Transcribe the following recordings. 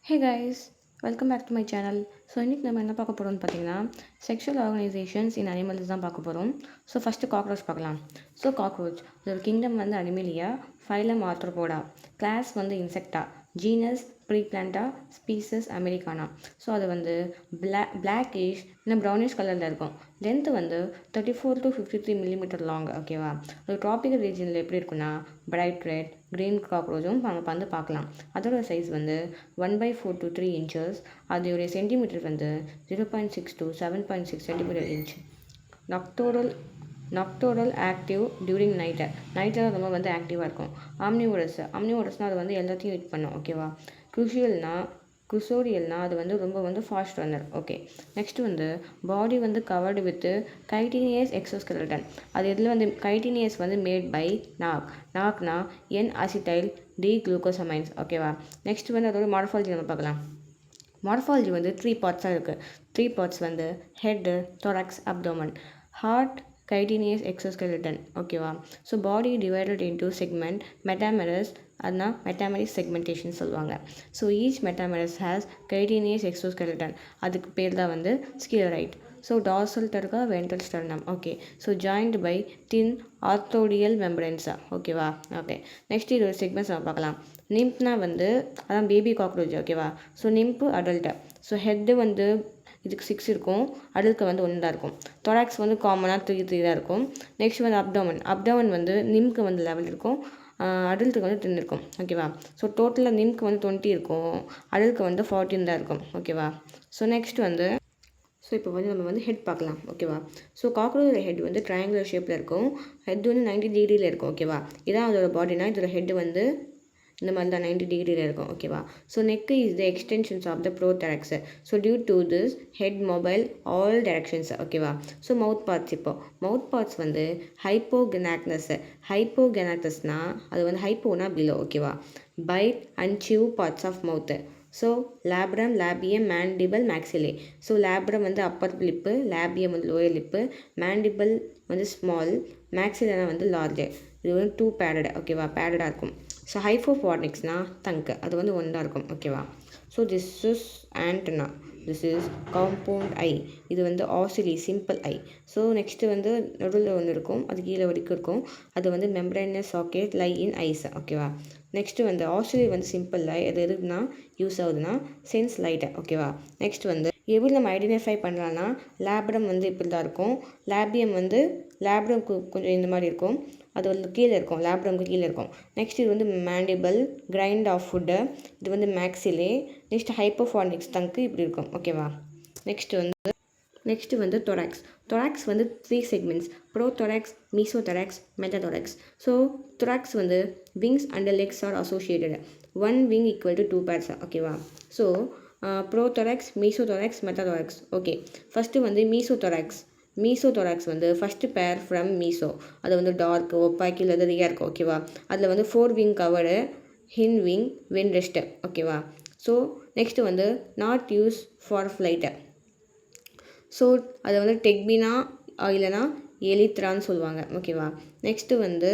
Hey guys, welcome back to my channel. So இன்றைக்கி நம்ம என்ன பார்க்க போகிறோம்னு பார்த்தீங்கன்னா செக்ஷுவல் ஆர்கனைசேஷன்ஸ் இன் அனிமல்ஸ் தான் பார்க்க போகிறோம். ஸோ ஃபஸ்ட்டு காக்ரோச் பார்க்கலாம். ஸோ காக்ரோச் இதோட கிங்டம் வந்து அனிமேலியா, ஃபைலம் ஆர்த்ரோபோடா, கிளாஸ் வந்து Insecta, genus Periplaneta, species americana. So அது வந்து பிளாக்கிஷ் இல்லை ப்ரௌனிஷ் கலரில் இருக்கும். லென்த்து வந்து 34 to 53 மில்லிமீட்டர் லாங். ஓகேவா. அது ட்ராபிக்கல் ரீஜனில் எப்படி இருக்குன்னா பிரைட் ரெட் க்ரீன் காக்ரோச்சும் நம்ம வந்து பார்க்கலாம். அதோட சைஸ் வந்து 1/4 to 3 inches. அதோடைய சென்டிமீட்டர் வந்து 0.6 to 7.6 centimetre inch. Nocturnal active during நைட்டில் ரொம்ப வந்து ஆக்டிவாக இருக்கும். ஆம்னிவோரஸ்னால் அது வந்து எல்லாத்தையும் ஈட் பண்ணும். ஓகேவா. குசோரியல்னா அது வந்து ரொம்ப வந்து ஃபாஸ்ட் ரன்னர். ஓகே. நெக்ஸ்ட் வந்து பாடி வந்து கவர்டு வித் கைட்டினியஸ் எக்ஸோஸ்கெலட்டன். அது இதில் வந்து கைட்டினியஸ் வந்து மேட் பை நாக்னா என் அசிடைல் டி குளுக்கோசமைன்ஸ். ஓகேவா. நெக்ஸ்ட் வந்து அதோட மார்ஃபாலஜி நம்ம பார்க்கலாம். மார்ஃபாலஜி வந்து 3 பார்ட்ஸாக இருக்குது. 3 பார்ட்ஸ் வந்து head, thorax, abdomen. Hard chitinous exoskeleton. ஓகேவா. So body divided into segment metameres, அதுனா மெட்டாமெரிக் செக்மெண்டேஷன் சொல்லுவாங்க. So each metameres has chitinous exoskeleton. அதுக்கு பேர் தான் வந்து sclerite. So dorsal terga ventral sternum. Okay. So joint by thin arthrodial மெம்பரன்ஸா. ஓகேவா. Okay. Next இது ஒரு செக்மெண்ட்ஸ் நம்ம பார்க்கலாம். நிம்ப்னா வந்து அதான் பேபி காக்ரோச். ஓகேவா. So nymph adult. So head வந்து இதுக்கு 6 இருக்கும், அடல்ட்டுக்கு வந்து 1 தான் இருக்கும். தொராக்ஸ் வந்து காமனாக 3 தான் இருக்கும். நெக்ஸ்ட் வந்து அப்டோமன் வந்து நிம்க்கு வந்து 11 இருக்கும், அடல்ட்டுக்கு வந்து 10 இருக்கும். ஓகேவா. ஸோ டோட்டலாக நிம்க்கு வந்து 20 இருக்கும், அடல்ட்டுக்கு வந்து 14 தான் இருக்கும். ஓகேவா. ஸோ நெக்ஸ்ட் வந்து இப்போ வந்து நம்ம வந்து ஹெட் பார்க்கலாம். ஓகேவா. ஸோ காக்ரோச்சோட ஹெட் வந்து ட்ரையாங்குலர் ஷேப்பில் இருக்கும். ஹெட் வந்து 90 டிகிரியில் இருக்கும். ஓகேவா. இதான் அதோட பாடினா இதோட ஹெட் வந்து இந்த மாதிரி தான் 90 டிகிரியில் இருக்கும். ஓகேவா. So neck is the extensions of the prothorax. So due to this head mobile all directions. ஓகேவா. ஸோ மவுத் பார்ட்ஸ் வந்து ஹைப்போகெனாக்னஸ்னால் அது வந்து ஹைப்போனா பிலோ. ஓகேவா. Bite and chew parts of mouth. So labrum, labium, mandible, maxillae. So labrum வந்து upper lip, labium வந்து lower lip, mandible வந்து ஸ்மால், மேக்ஸிலேனா வந்து லார்ஜ். இது வந்து 2 பேடட். ஓகேவா. பேடடாக இருக்கும். ஸோ ஹைப்போஃபார்னிக்ஸ்னால் தங்கு, அது வந்து 1 தான் இருக்கும். ஓகேவா. So this is antenna, this is compound eye, இது வந்து ocelli simple eye. So next வந்து நடுவில் ஒன்று இருக்கும், அது கீழே வரைக்கும் இருக்கும், அது வந்து மெம்பரேனஸ் சாக்கெட் லை இன் ஐஸ். ஓகேவா. நெக்ஸ்ட்டு வந்து ஆசிலி வந்து சிம்பிள் ஐ, அது எதுக்குன்னா யூஸ் ஆகுதுன்னா சென்ஸ் லைட்டை. ஓகேவா. நெக்ஸ்ட் வந்து எப்படி நம்ம ஐடென்டிஃபை பண்ணலான்னா லேப்ரம் வந்து இப்படி தான் இருக்கும். லேப்ரம்க்கு கொஞ்சம் இந்த மாதிரி இருக்கும், அது வந்து கீழே இருக்கும், லேப்ரம்க்கு கீழே இருக்கும். நெக்ஸ்ட் இது வந்து மேண்டிபிள், கிரைண்ட் ஆஃப் ஃபுட்டு, இது வந்து மேக்ஸிலே. நெக்ஸ்ட் ஹைப்போஃபார்னிக்ஸ் தங்கு இப்படி இருக்கும். ஓகேவா. நெக்ஸ்ட்டு வந்து தொராக்ஸ் வந்து 3 segments: prothorax, mesothorax, metathorax. So thorax வந்து wings and legs are associated. 1 wing equal to 2 pairs. ஓகேவா. So prothorax, mesothorax, metathorax. Okay. First வந்து மீசோதொராக்ஸ் வந்து ஃபஸ்ட்டு பேர் ஃப்ரம் மீசோ, அது வந்து டார்க் ஒப்பாக்கி லெதரியாக இருக்கும். ஓகேவா. அதில் வந்து 4 wing covered, hind wing, when rest. ஓகேவா. ஸோ நெக்ஸ்ட்டு வந்து not use for flight. So அதை வந்து டெக்பினா இல்லைனா எலித்ரான்னு சொல்லுவாங்க. ஓகேவா. நெக்ஸ்ட்டு வந்து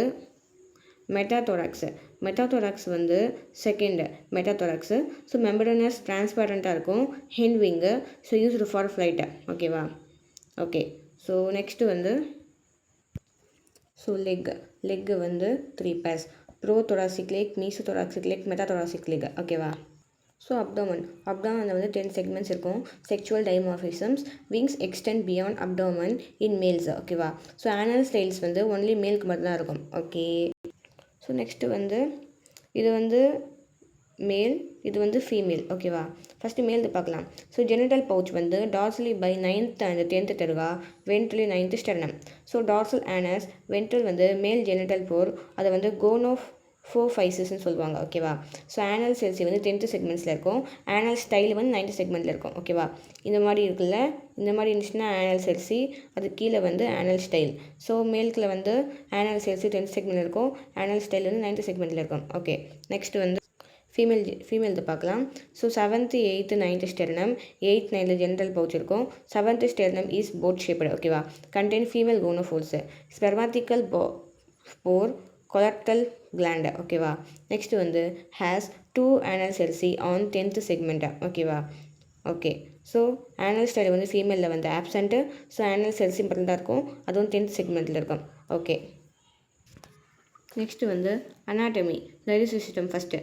மெட்டாதொராக்ஸ் வந்து செகண்ட் மெட்டாதொராக்ஸு. ஸோ மெம்பரனஸ் டிரான்ஸ்பேரண்ட்டாக இருக்கும், hind wing. So used for flight. ஓகேவா. ஓகே. ஸோ நெக்ஸ்ட்டு வந்து லெக்கு வந்து 3 pairs: prothoracic leg, mesothoracic leg, metathoracic leg. ஓகேவா. ஸோ அப்டோமனில் வந்து 10 செக்மெண்ட்ஸ் இருக்கும். Sexual dimorphisms, wings extend beyond abdomen in males. ஓகேவா. ஸோ ஆனல் ஸ்டைல்ஸ் வந்து ஒன்லி மேலுக்கு மட்டும்தான் இருக்கும். ஓகே. ஸோ நெக்ஸ்ட்டு வந்து இது வந்து மேல், இது வந்து ஃபீமேல். ஓகேவா. ஃபஸ்ட்டு மேல் பார்க்கலாம். ஸோ ஜெனிட்டல் பவுச் வந்து dorsally by 9th and 10th தெருகா, ventrally 9th sternum. So dorsal anus, ventral வந்து மேல் ஜெனிட்டல் போர், அதை வந்து கோனோஃபோஃபைசிஸ்ன்னு சொல்லுவாங்க. ஓகேவா. ஸோ ஆனல் செல்சி வந்து 10th செக்மெண்ட்ஸில் இருக்கும், ஆனல் ஸ்டைல் வந்து 9th செக்மெண்ட்டில் இருக்கும். ஓகேவா. இந்த மாதிரி இருக்குல்ல, இந்த மாதிரி இருந்துச்சுன்னா ஆனல் செல்சி, அது கீழே வந்து ஆனல் ஸ்டைல். ஸோ மேல்கில் வந்து ஆனல் செல்சி 10th செக்மெண்ட்டில் இருக்கும், ஆனல் ஸ்டைல் வந்து 9th செக்மெண்ட்டில் இருக்கும். ஓகே. நெக்ஸ்ட் வந்து ஃபீமேல் பார்க்கலாம். So 7th, 8th, 9th sternum, 8th, 9th genital pouch இருக்கும். 7th sternum is boat shaped. ஓகேவா. Contain female gonapophyses, spermathecal pore, colleterial gland. ஓகேவா. நெக்ஸ்ட் வந்து has 2 anal celsi on 10th segment ஓகேவா okay so anal style வந்து ஃபீமேலில் வந்து absent so anal celsi மட்டும் தான் இருக்கும் அதுவும் 10th செக்மெண்ட்டில் இருக்கும் ஓகே நெக்ஸ்ட் வந்து anatomy digestive system first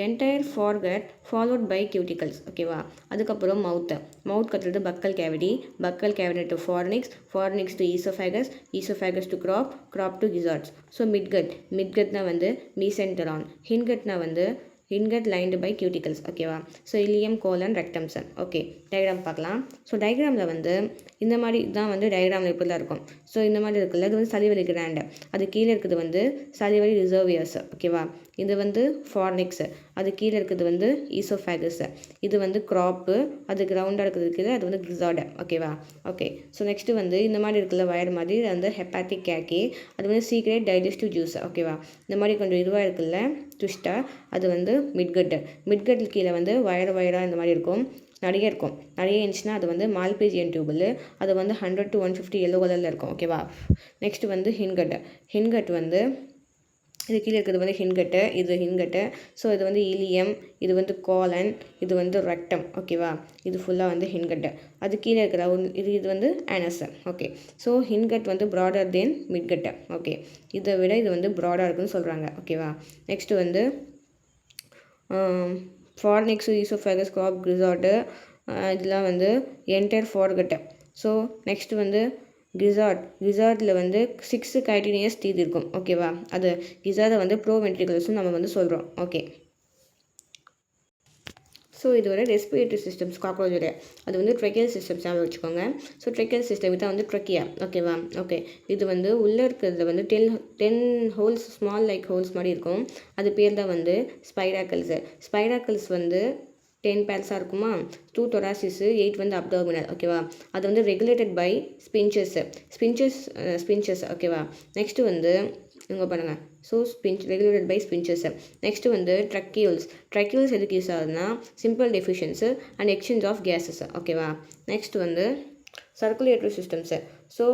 entire foregut followed by cuticles ஓகேவா அதுக்கப்புறம் மவுத் கட்டுறது buccal cavity to pharynx to oesophagus to crop to gizzards so மிட்கட்னா வந்து மீசென்டரான் ஹின்கட்னா வந்து இன்கட் லைன்டு பை கியூட்டிகல்ஸ் ஓகேவா ஸோ இலியம் கோலன் ரெக்டம்சன் ஓகே டயக்ராம் பார்க்கலாம் ஸோ டயக்ராமில் வந்து இந்த மாதிரி தான் வந்து டயக்ராமில் இப்படி தான் இருக்கும் ஸோ இந்த மாதிரி இருக்குல்ல இது வந்து சலிவரி கிராண்டு அது கீழே இருக்கிறது வந்து சலிவரி ரிசர்வியர்ஸ் ஓகேவா இது வந்து ஃபார்னிக்ஸ் அது கீழே இருக்கிறது வந்து ஈசோஃபேகஸ் இது வந்து க்ராப்பு அது கிரவுண்டாக இருக்கிறது கீழே அது வந்து கிசார்டு ஓகேவா ஓகே ஸோ நெக்ஸ்ட்டு வந்து இந்த மாதிரி இருக்குல்ல வயர் மாதிரி அது வந்து ஹெப்பாட்டிக் கேக்கி அது வந்து சீக்ரெட் டைஜஸ்டிவ் ஜூஸ் ஓகேவா இந்த மாதிரி கொஞ்சம் இதுவாக இருக்குல்ல ட்விஸ்ட்டாக அது வந்து மிட்கட் கீழே வந்து வயராக இந்த மாதிரி இருக்கும் நிறைய இருந்துச்சுன்னா அது வந்து மால்பீஜியன் டியூபிள் அது வந்து 100 to 150 எல்லோ கலரில் இருக்கும் ஓகேவா நெக்ஸ்ட்டு வந்து ஹின்கட் வந்து இது கீழே இருக்கிறது வந்து ஹின்கட்டு ஸோ இது வந்து இலியம் இது வந்து கோலன் இது வந்து ரெக்டம் ஓகேவா இது ஃபுல்லாக வந்து ஹின்கட்டு அது கீழே இருக்கிற இது வந்து ஆனஸ் ஓகே ஸோ ஹின்கட் வந்து ப்ராடர் தென் மிட்கட்டு ஓகே இதை விட இது வந்து ப்ராடாக இருக்குன்னு சொல்கிறாங்க ஓகேவா நெக்ஸ்ட்டு வந்து ஃபார்னிக்ஸு ஈசோஃபேகஸ் கிராப் கிசார்டு இதெல்லாம் வந்து என்டையர் ஃபார்கட்டு ஸோ நெக்ஸ்ட் வந்து கிசார்டில் வந்து 6 கைட்டினியஸ் டீத் இருக்கும் ஓகேவா அது கிசார்டை வந்து ப்ரோவென்ட்ரிகுலர்ஸ்னு நம்ம வந்து சொல்கிறோம் ஓகே ஸோ இதோட ரெஸ்பிரேட்டரி சிஸ்டம்ஸ் காக்ரோச்சோட அது வந்து ட்ரெக்கியல் சிஸ்டம்ஸ் வச்சுக்கோங்க ஸோ ட்ரெக்கியல் சிஸ்டம் இதான் வந்து ட்ரெக்கியா ஓகேவா ஓகே இது வந்து உள்ளே இருக்கிறதுல வந்து 10 ஹோல்ஸ் ஸ்மால் லைக் ஹோல்ஸ் மாதிரி இருக்கும் அது பேர் தான் வந்து ஸ்பைராக்கல்ஸ் வந்து 10 பேர்ஸாக இருக்குமா 2 தொராசிஸு 8 வந்து அப்டாமினல் ஓகேவா அது வந்து ரெகுலேட்டட் பை ஸ்பின்ச்சஸ் ஓகேவா நெக்ஸ்ட்டு வந்து இங்கே பண்ணுங்கள் so regulated by sphincters next வந்து ட்ரக்கியூல்ஸ் எதுக்கு யூஸ் ஆகுதுன்னா simple diffusion and exchange of gases ஓகேவா நெக்ஸ்ட் வந்து சர்க்குலேட்டரி சிஸ்டம்ஸு ஸோ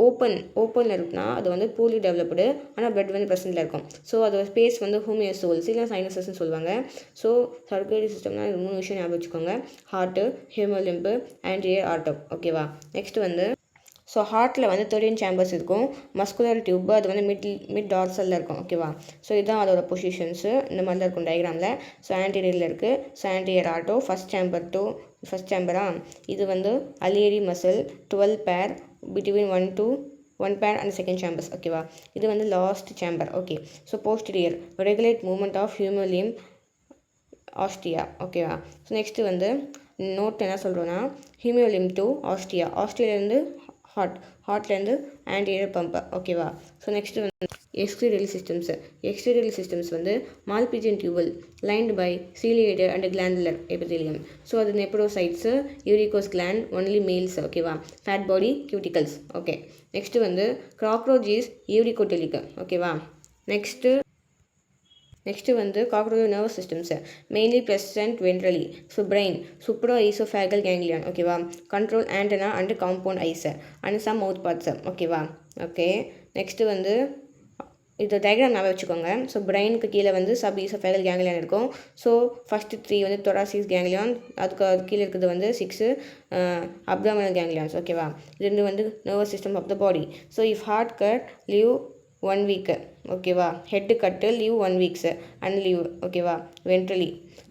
ஓப்பனில் இருக்குன்னா அது வந்து பூலி டெவலப்டு ஆனால் பிளட் வந்து ப்ரெசென்ட்டில் இருக்கும் ஸோ அதோட ஸ்பேஸ் வந்து ஹோமியோசோல்ஸ் இல்லை சைனஸஸ்ன்னு சொல்லுவாங்க ஸோ சர்க்குலேட்டரி சிஸ்டம்னா 3 விஷயம் ஞாபகம் வச்சுக்கோங்க ஹார்ட்டு ஹியூமோலிம்பு ஆன்டிரியர் ஆர்டோ ஓகேவா நெக்ஸ்ட் வந்து ஸோ ஹார்ட்டில் வந்து 13 சேம்பர்ஸ் இருக்கும் மஸ்குலர் டியூப் அது வந்து மிட் டார்சலில் இருக்கும் ஓகேவா ஸோ இதுதான் அதோட பொசிஷன்ஸு இந்த மாதிரி தான் இருக்கும் டயக்ராமில் ஸோ ஆன்டீரியரில் இருக்குது ஸோ ஆன்டீரியர் ஆர்டோ ஃபஸ்ட் சேம்பரா இது வந்து அலியரி மசில் 12 பேர் between 1 pair and second chambers ஓகேவா இது வந்து last chamber okay so posterior regulate movement of haemolymph ostia ஓகேவா ஸோ நெக்ஸ்ட்டு வந்து நோட் என்ன சொல்கிறோன்னா ஹியூமோலியம் டு ஆஸ்டியாலேருந்து ஹார்ட்லேருந்து ஆன்டீரியர் பம்ப் ஓகேவா ஸோ நெக்ஸ்ட்டு வந்து எக்ஸ்டீரியல் சிஸ்டம்ஸ் வந்து Malpighian tubule lined by ciliated and glandular epithelium so அது nephrocytes uricose gland only males ஓகேவா fat body cuticles okay next வந்து காக்ரோச் இஸ் யூரிகோடெலிக் ஓகேவா நெக்ஸ்ட்டு வந்து cockroach nervous systems mainly present ventrally so brain சூப்ரோ oesophageal ganglion ஓகேவா control antenna and compound eyes and some mouth parts ஓகேவா okay next வந்து இது diagram ஞாபகம் வச்சுக்கோங்க so பிரெயினுக்கு கீழே வந்து சப் ஈசோஃபேகல் கேங்லியான் இருக்கும் ஸோ ஃபஸ்ட்டு 3 வந்து தொராசிஸ் கேங்லியான் அதுக்கு கீழே இருக்கிறது வந்து 6 அப்டாமினல் கேங்லியான்ஸ் ஓகேவா இது வந்து nervous system of the body so if heart cut leave 1 week ஓகேவா head cut leave 1 weeks and leave ஓகேவா வென்ட்ரலி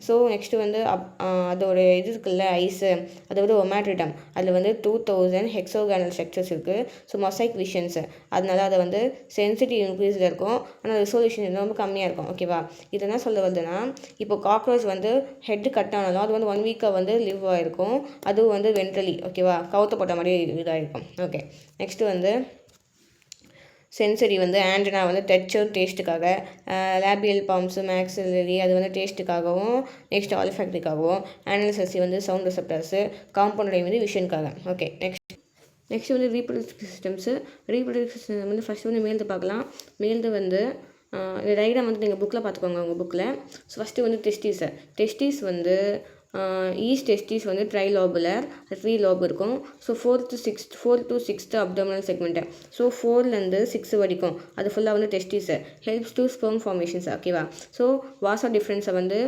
ஸோ நெக்ஸ்ட்டு வந்து அதோட இது இருக்குல்ல ஐஸு அது வந்து ஒமேட்ரிடம் அதில் வந்து 2000 ஹெக்ஸோகானல் ஸ்ட்ரக்சர்ஸ் இருக்குது ஸோ மொசைக் விஷன்ஸு அதனால அதை வந்து சென்சிட்டிவ் இன்க்ரீஸில் இருக்கும் ஆனால் ரெசல்யூஷன் ரொம்ப கம்மியாக இருக்கும் ஓகேவா இது என்ன சொல்ல வருதுன்னா இப்போ காக்ரோச் வந்து ஹெட்டு கட் ஆனாலும் அது வந்து 1 week வந்து லிவ் ஆகிருக்கும் அதுவும் வந்து வென்ட்ரலி ஓகேவா கவுத்தப்பட்ட மாதிரி இதாகிருக்கும் ஓகே நெக்ஸ்ட்டு வந்து சென்சரி வந்து ஆண்டனா வந்து டச்சர் டேஸ்ட்டுக்காக லேபியல் பாம்ஸு மேக்ஸிலரி அது வந்து டேஸ்ட்டுக்காகவும் நெக்ஸ்ட் ஆல்ஃபேக்ட்ரிக்காகவும் ஆனல்சசி வந்து சவுண்ட் ரிசெப்டர்ஸு காம்பவுண்ட் வந்து விஷனுக்காக ஓகே நெக்ஸ்ட் வந்து ரீப்ரொடக்டிவ் சிஸ்டம்ஸு சிஸ்டம் வந்து ஃபஸ்ட்டு வந்து மேல்து பார்க்கலாம் மேல்து வந்து இந்த டயக்ராம் வந்து நீங்கள் புக்கில் பார்த்துக்கோங்க உங்கள் புக்கில் ஸோ ஃபஸ்ட்டு வந்து டெஸ்டிஸ் வந்து ஈஸ்ட் டெஸ்டிஸ் வந்து ட்ரைலோபுலர் 3 லோப் இருக்கும் so 4 to 6 abdominal segment so 4லேருந்து 6 வரைக்கும் அது ஃபுல்லாக வந்து testis helps to sperm formations ஓகேவா ஸோ வாசா டிஃப்ரென்ஸை வந்து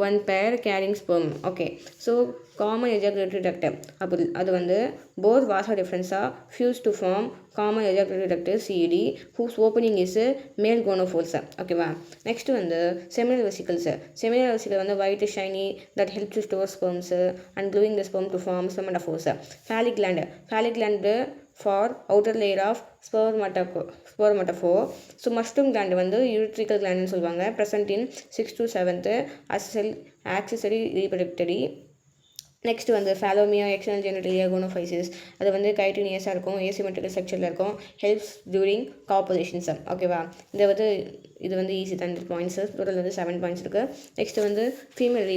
one pair carrying sperm. Okay, so common ejaculatory duct அப்படி அது வந்து both vasa differenza fused to form common ejaculatory duct CED whose opening is male gonophores. ஓகேவா. Next வந்து seminal vesicles. Seminal vesicle வந்து white shiny that helps to store sperms and gluing the sperm to form spermatophores. Phallic gland for outer layer of spermatophore. So mushroom gland வந்து யூட்ரிக்கல் கிளாண்ட்னு சொல்லுவாங்க. present in 6th to 7th accessory reproductory. Next வந்து ஃபேலோமியா external ஜெனிட்டலியா கோனோஃபைசிஸ் அது வந்து கைட்டினியஸாக இருக்கும், asymmetrical ஸ்ட்ரக்சரில் இருக்கும், helps during copulations. ஓகேவா. இது வந்து ஈஸி தான். இந்த பாயிண்ட்ஸு டோட்டல் வந்து 7 பாயிண்ட்ஸ் இருக்குது. நெக்ஸ்ட் வந்து ஃபீமேல்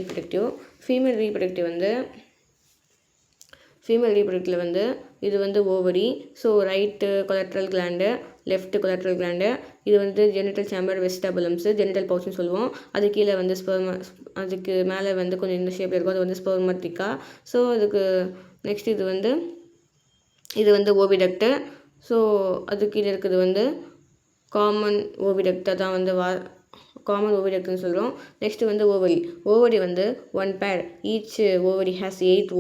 ரீப்ரொடக்டிவ் வந்து இது வந்து ovary. So right collateral gland, left collateral gland. இது வந்து ஜெனிட்டல் சேம்பர் வெஸ்டபுலம்ஸு, ஜெனிட்டல் பவுச்னு சொல்லுவோம். அது கீழே வந்து அதுக்கு மேலே வந்து கொஞ்சம் இந்த ஷேப்பில் இருக்கும், அது வந்து ஸ்பெர்மத்திக்கா. ஸோ அதுக்கு நெக்ஸ்ட் இது வந்து ஓவிடக்ட்டு. ஸோ அது கீழே இருக்கிறது வந்து காமன் ஓவிடக்டை தான் வந்து காமன் ஓவிடக்ட்னு சொல்கிறோம். நெக்ஸ்ட் வந்து ஓவரி வந்து 1 pair. Each ovary has 8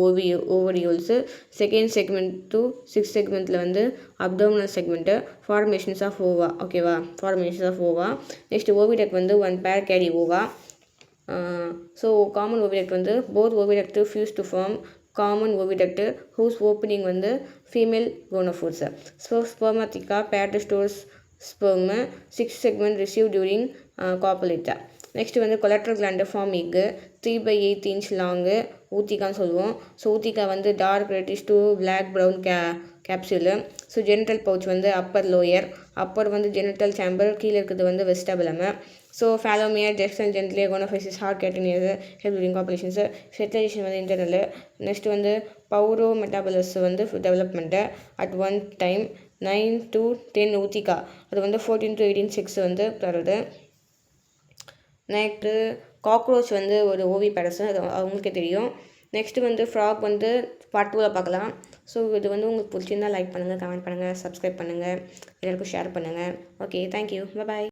ovarioles. Second segment to 6th செக்மெண்ட்டில் வந்து abdominal segment. Formations of ova. ஓகேவா. Formations of ova. Next oviduct வந்து 1 pair carry ova. So common oviduct வந்து both oviduct fuse to form common oviduct whose opening வந்து female gonopores. Spermatheca paired stores sperm. 6th segment received during copulate. Next வந்து colleterial gland form egg 3/8 inch long ஊத்திக்கான்னு சொல்லுவோம். So ootheca வந்து dark reddish to black brown capsule. So genital pouch வந்து upper வந்து genital chamber, கீழே இருக்கிறது வந்து vestibulum. So ஃபேலோமியா ஜெக்ஷன் ஜென்ட்லியா கோனோஃபைசிஸ் ஹார்ட் கேட்டினியர் ஹெல்ப் டியூரிங் காப்புலேஷன்ஸு. ஃபெர்டிலைசேஷன் வந்து இன்டர்னல். நெக்ஸ்ட் வந்து பௌரோ மெட்டாபலஸ் வந்து development at 1 time 9 to 10 ootheca அது வந்து 14 to 18 6 வந்து தருது. நெக்ஸ்ட்டு காக்ரோச் வந்து ஒரு ஓவி பேரஸ், அது அவங்களுக்கே தெரியும். நெக்ஸ்ட்டு வந்து ஃப்ராக் வந்து பார்ட் 2ல் பார்க்கலாம். ஸோ இது வந்து உங்களுக்கு பிடிச்சிருந்தால் லைக் பண்ணுங்கள், கமெண்ட் பண்ணுங்கள், சப்ஸ்கிரைப் பண்ணுங்கள், எல்லாருக்கும் ஷேர் பண்ணுங்கள். ஓகே, தேங்க்யூ, பாய்.